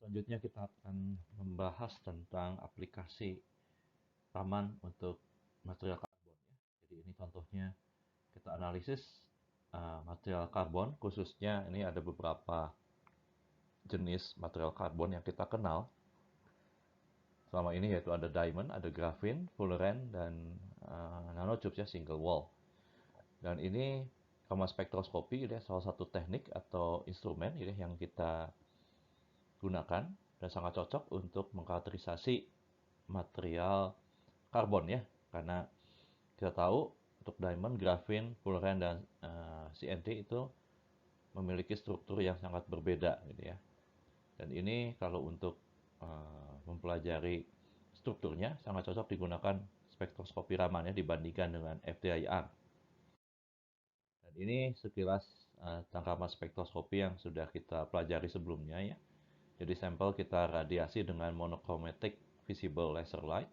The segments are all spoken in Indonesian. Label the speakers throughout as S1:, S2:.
S1: Selanjutnya kita akan membahas tentang aplikasi Raman untuk material karbon ya. Jadi ini contohnya kita analisis material karbon, khususnya ini ada beberapa jenis material karbon yang kita kenal selama ini, yaitu ada diamond, ada graphene, fullerene, dan nanotubes ya, single wall. Dan ini Raman spektroskopi ya, salah satu teknik atau instrumen ya, yang kita gunakan dan sangat cocok untuk mengkarakterisasi material karbon ya, karena kita tahu untuk diamond, graphene, fullerene, dan CNT itu memiliki struktur yang sangat berbeda gitu ya. Dan ini kalau untuk mempelajari strukturnya sangat cocok digunakan spektroskopi Raman ya, dibandingkan dengan FTIR. Dan ini sekilas tentang Raman spektroskopi yang sudah kita pelajari sebelumnya ya. Jadi sampel kita radiasi dengan monochromatic visible laser light.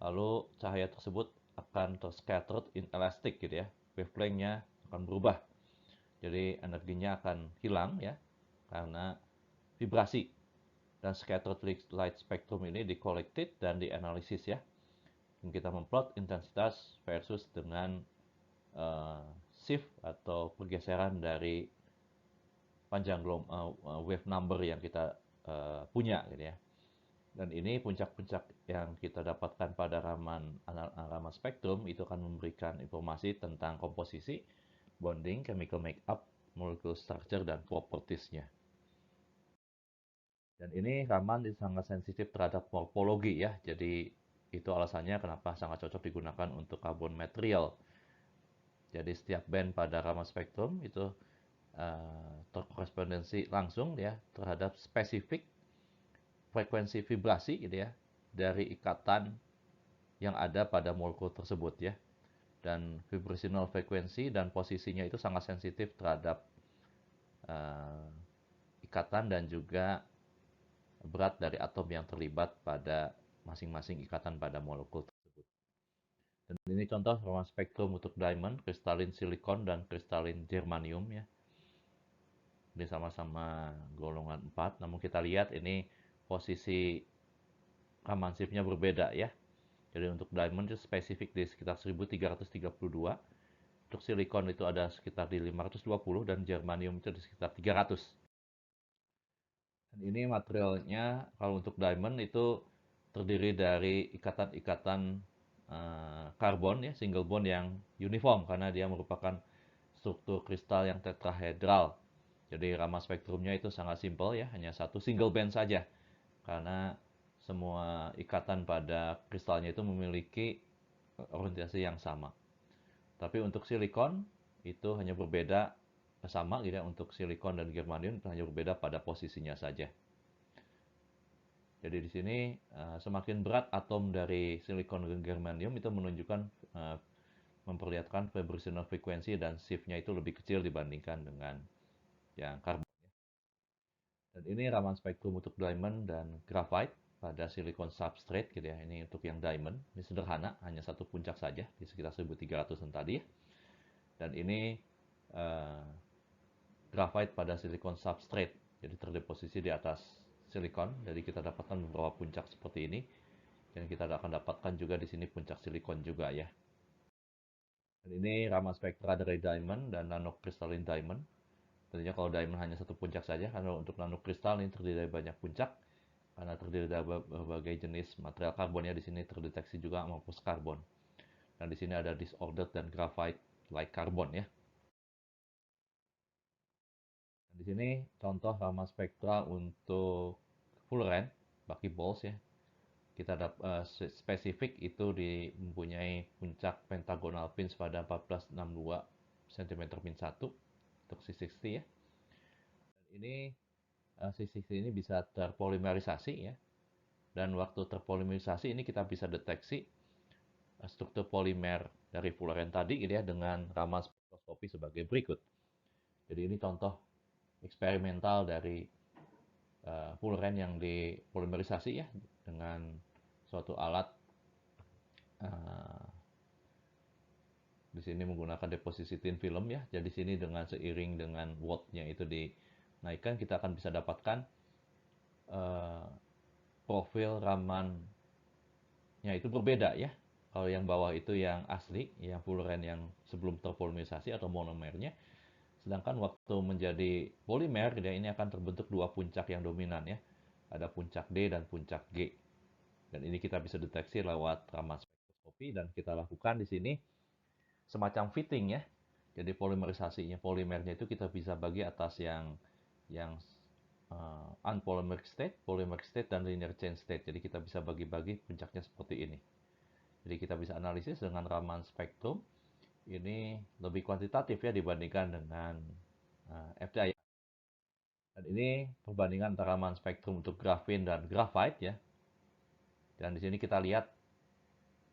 S1: Lalu cahaya tersebut akan terscattered in elastic gitu ya. Wavelength-nya akan berubah. Jadi energinya akan hilang ya karena vibrasi. Dan scattered light spectrum ini di collected dan dianalisis ya. Dan kita memplot intensitas versus dengan shift atau pergeseran dari panjang wave number yang kita punya gitu ya. Dan ini puncak-puncak yang kita dapatkan pada Raman spektrum itu akan memberikan informasi tentang komposisi, bonding, chemical makeup, molecular structure, dan properties-nya. Dan ini Raman sangat sensitif terhadap morfologi ya. Jadi itu alasannya kenapa sangat cocok digunakan untuk carbon material. Jadi setiap band pada Raman spektrum itu terkorespondensi langsung ya terhadap spesifik frekuensi vibrasi gitu ya dari ikatan yang ada pada molekul tersebut ya. Dan vibrational frekuensi dan posisinya itu sangat sensitif terhadap ikatan dan juga berat dari atom yang terlibat pada masing-masing ikatan pada molekul tersebut. Dan ini contoh Raman spektrum untuk diamond, kristalin silikon, dan kristalin germanium ya. Ini sama-sama golongan 4, namun kita lihat ini posisi Raman shift-nya berbeda ya. Jadi untuk diamond itu spesifik di sekitar 1332, untuk silikon itu ada sekitar di 520, dan germanium itu di sekitar 300. Dan ini materialnya kalau untuk diamond itu terdiri dari ikatan-ikatan karbon ya, single bond yang uniform karena dia merupakan struktur kristal yang tetrahedral. Jadi Raman spektrumnya itu sangat simpel ya, hanya satu single band saja karena semua ikatan pada kristalnya itu memiliki orientasi yang sama. Tapi untuk silikon itu hanya berbeda, sama gitu ya, untuk silikon dan germanium hanya berbeda pada posisinya saja. Jadi di sini semakin berat atom dari silikon dan germanium itu menunjukkan memperlihatkan vibrational frekuensi dan shift-nya itu lebih kecil dibandingkan dengan yang karbon. Dan ini Raman spektrum untuk diamond dan graphite pada silikon substrate gitu ya. Ini untuk yang diamond, ini sederhana, hanya satu puncak saja di sekitar 1300-an tadi ya. Dan ini graphite pada silikon substrate, jadi terdeposisi di atas silikon. Jadi kita dapatkan beberapa puncak seperti ini, dan kita akan dapatkan juga di sini puncak silikon juga ya. Dan ini Raman spektra dari diamond dan nanocrystalline diamond. Tentunya kalau diamond hanya satu puncak saja, karena untuk nanokristal ini terdiri dari banyak puncak, karena terdiri dari berbagai jenis material karbon ya. Di sini terdeteksi juga amorphous karbon. Dan di sini ada disordered dan graphite like carbon ya. Dan di sini contoh Raman spektra untuk fullerene, buckyballs ya. Kita dapat spesifik itu mempunyai puncak pentagonal pins pada 1462 cm min 1 untuk C60 ya. Dan ini C60 ini bisa terpolimerisasi ya. Dan waktu terpolimerisasi ini kita bisa deteksi struktur polimer dari fullerene tadi gitu ya dengan Raman spektroskopi sebagai berikut. Jadi ini contoh eksperimental dari fullerene yang dipolimerisasi ya dengan suatu alat di sini menggunakan deposisi thin film ya. Jadi di sini dengan seiring dengan watt-nya itu dinaikkan, kita akan bisa dapatkan eh, profil Ramannya itu berbeda ya. Kalau yang bawah itu yang asli, yang fluoren yang sebelum terpolimerisasi atau monomernya. Sedangkan waktu menjadi polimer, dia ini akan terbentuk dua puncak yang dominan ya. Ada puncak D dan puncak G. Dan ini kita bisa deteksi lewat Raman spektroskopi dan kita lakukan di sini semacam fitting ya. Jadi polimerisasinya, polimernya itu kita bisa bagi atas yang unpolymeric state, polymeric state, dan linear chain state. Jadi kita bisa bagi-bagi puncaknya seperti ini. Jadi kita bisa analisis dengan Raman spektrum. Ini lebih kuantitatif ya dibandingkan dengan FTI. Dan ini perbandingan antara Raman spektrum untuk grafin dan graphite ya. Dan di sini kita lihat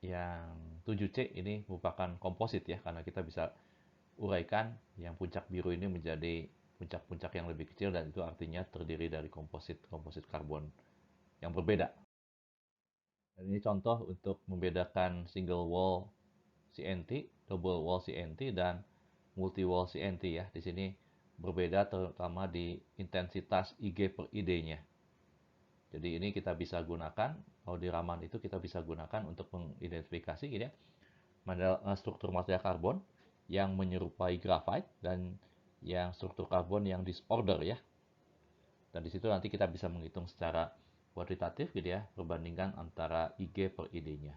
S1: yang 7C ini merupakan komposit ya, karena kita bisa uraikan yang puncak biru ini menjadi puncak-puncak yang lebih kecil, dan itu artinya terdiri dari komposit karbon yang berbeda. Dan ini contoh untuk membedakan single wall CNT, double wall CNT, dan multi wall CNT ya. Di sini berbeda terutama di intensitas IG per ID-nya. Jadi ini kita bisa gunakan, kalau di Raman itu kita bisa gunakan untuk mengidentifikasi gitu ya, struktur material karbon yang menyerupai graphite dan yang struktur karbon yang disorder ya. Dan di situ nanti kita bisa menghitung secara kuantitatif gitu ya, perbandingan antara IG per ID-nya.